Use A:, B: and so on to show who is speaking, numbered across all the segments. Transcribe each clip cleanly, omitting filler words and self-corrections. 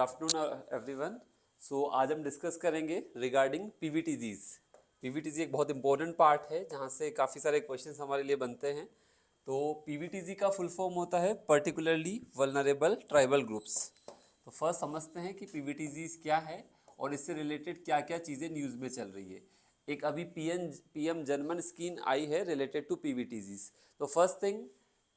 A: Afternoon everyone. सो आज हम discuss करेंगे रिगार्डिंग पीवीटीजीज। पीवीटीजी एक बहुत इंपॉर्टेंट पार्ट है जहाँ से काफ़ी सारे क्वेश्चंस हमारे लिए बनते हैं। तो पीवीटीजी का फुल फॉर्म होता है पर्टिकुलरली वल्नरेबल ट्राइबल ग्रुप्स। तो फर्स्ट समझते हैं कि पीवीटीजीज क्या है और इससे रिलेटेड क्या क्या चीज़ें न्यूज़ में चल रही है। एक अभी पीएम जनमन स्कीम आई है रिलेटेड टू पीवीटीजीज। तो फर्स्ट थिंग,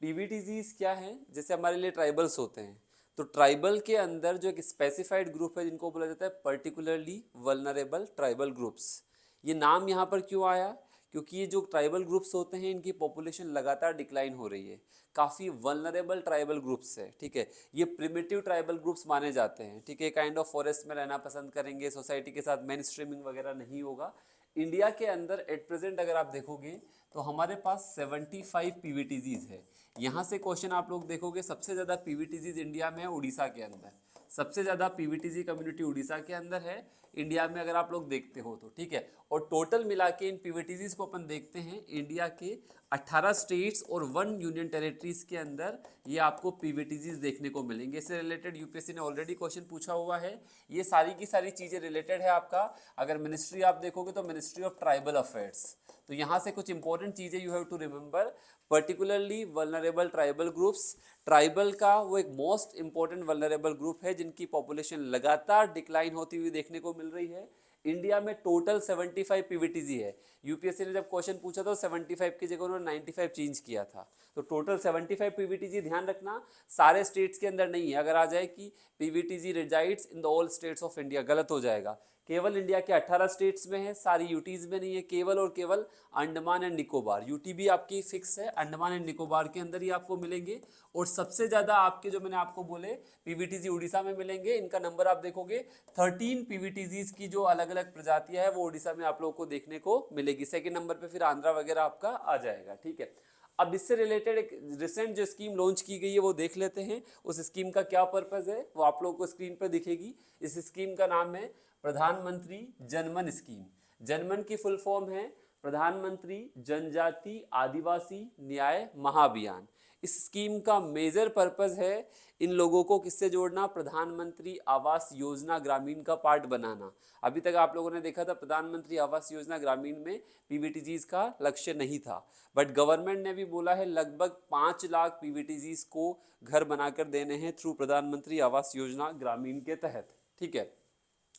A: पीवीटीजीज क्या है? जैसे हमारे लिए ट्राइबल्स होते हैं, तो ट्राइबल के अंदर जो एक स्पेसिफाइड ग्रुप है जिनको बोला जाता है पर्टिकुलरली वल्नरेबल ट्राइबल ग्रुप्स। ये नाम यहाँ पर क्यों आया? क्योंकि ये जो ट्राइबल ग्रुप्स होते हैं इनकी पॉपुलेशन लगातार डिक्लाइन हो रही है। काफ़ी वल्नरेबल ट्राइबल ग्रुप्स है, ठीक है। ये प्रिमिटिव ट्राइबल ग्रुप्स माने जाते हैं, ठीक है। काइंड ऑफ फॉरेस्ट में रहना पसंद करेंगे, सोसाइटी के साथ मेन स्ट्रीमिंग वगैरह नहीं होगा। इंडिया के अंदर एट प्रेजेंट अगर आप देखोगे तो हमारे पास 75 पीवीटीजीज है। यहाँ से क्वेश्चन आप लोग देखोगे, सबसे ज़्यादा पीवीटीजीज इंडिया में है उड़ीसा के अंदर। सबसे ज़्यादा पीवीटीजी कम्युनिटी उड़ीसा के अंदर है इंडिया में, अगर आप लोग देखते हो तो, ठीक है। और टोटल मिला के इन पीवीटीजीज को अपन देखते हैं इंडिया के 18 स्टेट्स और 1 यूनियन टेरिटरीज के अंदर ये आपको पीवीटीजीज देखने को मिलेंगे। इससे रिलेटेड यूपीएससी ने ऑलरेडी क्वेश्चन पूछा हुआ है। ये सारी की सारी चीज़ें रिलेटेड है आपका। अगर मिनिस्ट्री आप देखोगे तो मिनिस्ट्री ऑफ ट्राइबल अफेयर्स। तो यहाँ से कुछ इंपॉर्टेंट चीज़ें you have to remember. Particularly vulnerable tribal groups, tribal का वो एक मोस्ट इंपॉर्टेंट वल्नरेबल ग्रुप है जिनकी पॉपुलेशन लगातार डिक्लाइन होती हुई देखने को मिल रही है। इंडिया में टोटल 75 पीवीटीजी है। यूपीएससी ने जब क्वेश्चन पूछा तो 75 की जगह उन्होंने 95 चेंज किया था। तो टोटल 75 पीवीटीजी, ध्यान रखना सारे स्टेट्स के अंदर नहीं है। अगर आ जाए कि PVTG resides in the all states of India, गलत हो जाएगा। केवल इंडिया के 18 स्टेट्स में है, सारी यूटीज में नहीं है। केवल और केवल अंडमान एंड निकोबार, यूटी भी आपकी फिक्स है, अंडमान एंड निकोबार के अंदर ही आपको मिलेंगे। और सबसे ज़्यादा आपके जो मैंने आपको बोले पीवीटीजी उड़ीसा में मिलेंगे। इनका नंबर आप देखोगे 13 पीवीटीजीज की जो अलग अलग प्रजातियां है वो उड़ीसा में आप लोगों को देखने को मिलेगी। सेकेंड नंबर पे फिर आंध्रा वगैरह आपका आ जाएगा, ठीक है। अब इससे रिलेटेड एक रिसेंट जो स्कीम लॉन्च की गई है वो देख लेते हैं। उस स्कीम का क्या पर्पज़ है वो आप लोगों को स्क्रीन पर दिखेगी। इस स्कीम का नाम है प्रधानमंत्री जनमन स्कीम। जनमन की फुल फॉर्म है प्रधानमंत्री जनजाति आदिवासी न्याय महाअभियान। इस स्कीम का मेजर पर्पस है इन लोगों को किससे जोड़ना? प्रधानमंत्री आवास योजना ग्रामीण का पार्ट बनाना। अभी तक आप लोगों ने देखा था प्रधानमंत्री आवास योजना ग्रामीण में पीवीटीजीज का लक्ष्य नहीं था, बट गवर्नमेंट ने भी बोला है लगभग 5 लाख पीवीटीजीज को घर बनाकर देने हैं थ्रू प्रधानमंत्री आवास योजना ग्रामीण के तहत, ठीक है।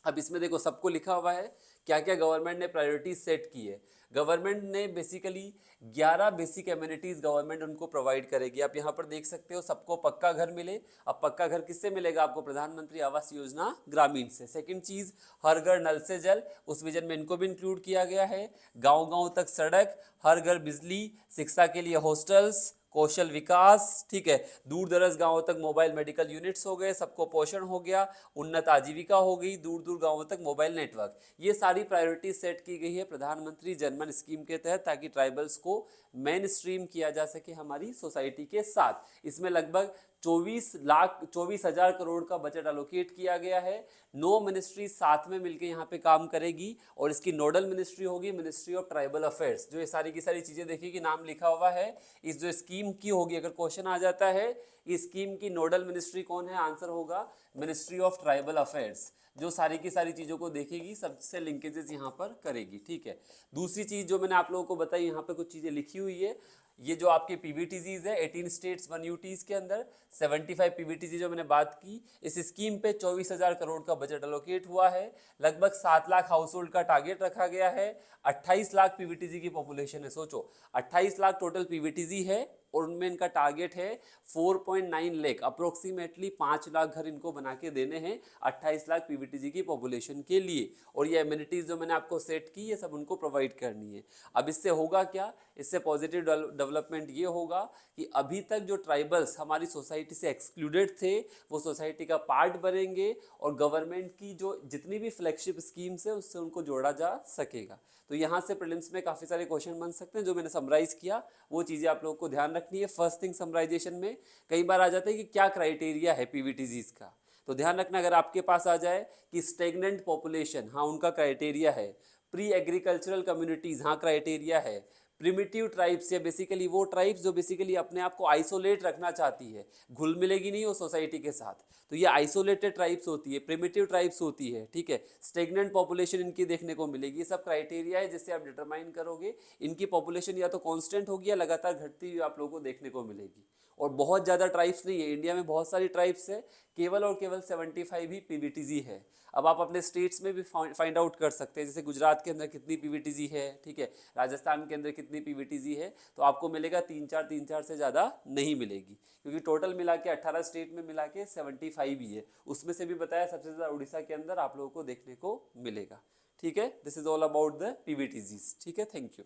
A: अब इसमें देखो सबको लिखा हुआ है क्या क्या गवर्नमेंट ने प्रायोरिटीज सेट की है। गवर्नमेंट ने बेसिकली 11 बेसिक एमिनिटीज गवर्नमेंट उनको प्रोवाइड करेगी। आप यहाँ पर देख सकते हो सबको पक्का घर मिले। अब पक्का घर किससे मिलेगा आपको? प्रधानमंत्री आवास योजना ग्रामीण से। सेकंड चीज, हर घर नल से जल, उस विजन में इनको भी इंक्लूड किया गया है। गांव गांव तक सड़क, हर घर बिजली, शिक्षा के लिए हॉस्टल्स, कौशल विकास, ठीक है। दूर दराज गांवों तक मोबाइल मेडिकल यूनिट्स हो गए, सबको पोषण हो गया, उन्नत आजीविका हो गई, दूर दूर गांवों तक मोबाइल नेटवर्क। ये सारी प्रायोरिटी सेट की गई है प्रधानमंत्री जनमन स्कीम के तहत, ताकि ट्राइबल्स को मेन स्ट्रीम किया जा सके हमारी सोसाइटी के साथ। इसमें लगभग 24,24,000 करोड़ का बजट एलोकेट किया गया है। 9 मिनिस्ट्री साथ में मिलकर यहाँ पे काम करेगी और इसकी नोडल मिनिस्ट्री होगी मिनिस्ट्री ऑफ ट्राइबल अफेयर्स, जो ये सारी की सारी चीज़ें देखिए नाम लिखा हुआ है। इस जो स्कीम की होगी, अगर क्वेश्चन आ जाता है इस स्कीम की नोडल मिनिस्ट्री कौन है, आंसर होगा मिनिस्ट्री ऑफ ट्राइबल अफेयर्स, जो सारी की सारी चीज़ों को देखेगी, सबसे लिंकेजेस यहाँ पर करेगी, ठीक है। दूसरी चीज़ जो मैंने आप लोगों को बताई, यहाँ पे कुछ चीज़ें लिखी हुई है। ये जो आपके पीवीटीजीज है 18 स्टेट्स 1 यूटीज के अंदर 75 पीवीटीजी जो मैंने बात की, इस स्कीम पे 24,000 करोड़ का बजट एलोकेट हुआ है। लगभग 7 लाख हाउस होल्ड का टारगेट रखा गया है। 28 लाख पीवीटीजी की पॉपुलेशन है। सोचो 28 लाख टोटल पीवीटीजी है और उनमें इनका टारगेट है 4.9 लाख, अप्रोक्सीमेटली 5 लाख घर इनको बना के देने हैं 28 लाख पीवीटीजी की पॉपुलेशन के लिए। और ये एमिनिटीज जो मैंने आपको सेट की ये सब उनको प्रोवाइड करनी है। अब इससे होगा क्या? इससे पॉजिटिव डेवलपमेंट ये होगा कि अभी तक जो ट्राइबल्स हमारी सोसाइटी से एक्सक्लूडेड थे वो सोसाइटी का पार्ट बनेंगे और गवर्नमेंट की जो जितनी भी फ्लैगशिप स्कीम्स है उससे उनको जोड़ा जा सकेगा। तो यहाँ से प्रीलिम्स में काफ़ी सारे क्वेश्चन बन सकते हैं। जो मैंने समराइज किया वो चीज़ें आप लोगों को ध्यान रखनी है। फर्स्ट थिंग, समराइजेशन में कई बार आ जाता है कि क्या क्राइटेरिया है पीवीटीजीज का, तो ध्यान रखना अगर आपके पास आ जाए कि स्टेगनेंट पॉपुलेशन, हाँ उनका क्राइटेरिया है। प्री एग्रीकल्चरल कम्युनिटीज़, हाँ क्राइटेरिया है। प्रिमिटिव ट्राइब्स या बेसिकली वो ट्राइब्स जो बेसिकली अपने आप को आइसोलेट रखना चाहती है, घुल मिलेगी नहीं वो सोसाइटी के साथ, तो ये आइसोलेटेड ट्राइब्स होती है, प्रिमिटिव ट्राइब्स होती है, ठीक है। स्टेगनेंट पॉपुलेशन इनकी देखने को मिलेगी। ये सब क्राइटेरिया है जिससे आप डिटरमाइन करोगे इनकी पॉपुलेशन या तो कांस्टेंट होगी या लगातार घटती हुई आप लोगों को देखने को मिलेगी। और बहुत ज़्यादा ट्राइब्स नहीं है, इंडिया में बहुत सारी ट्राइब्स है, केवल और केवल 75 ही पीवीटीजी है। अब आप अपने स्टेट्स में भी फाइंड आउट कर सकते हैं, जैसे गुजरात के अंदर कितनी पीवीटीजी है, ठीक है, राजस्थान के अंदर कितनी पीवीटीजी है, तो आपको मिलेगा 3-4 से ज़्यादा नहीं मिलेगी, क्योंकि टोटल मिला के 18 स्टेट में मिला के 75 ही है। उसमें से भी बताया सबसे ज़्यादा उड़ीसा के अंदर आप लोगों को देखने को मिलेगा, ठीक है। This is all about the PVTGs, ठीक है। Thank you.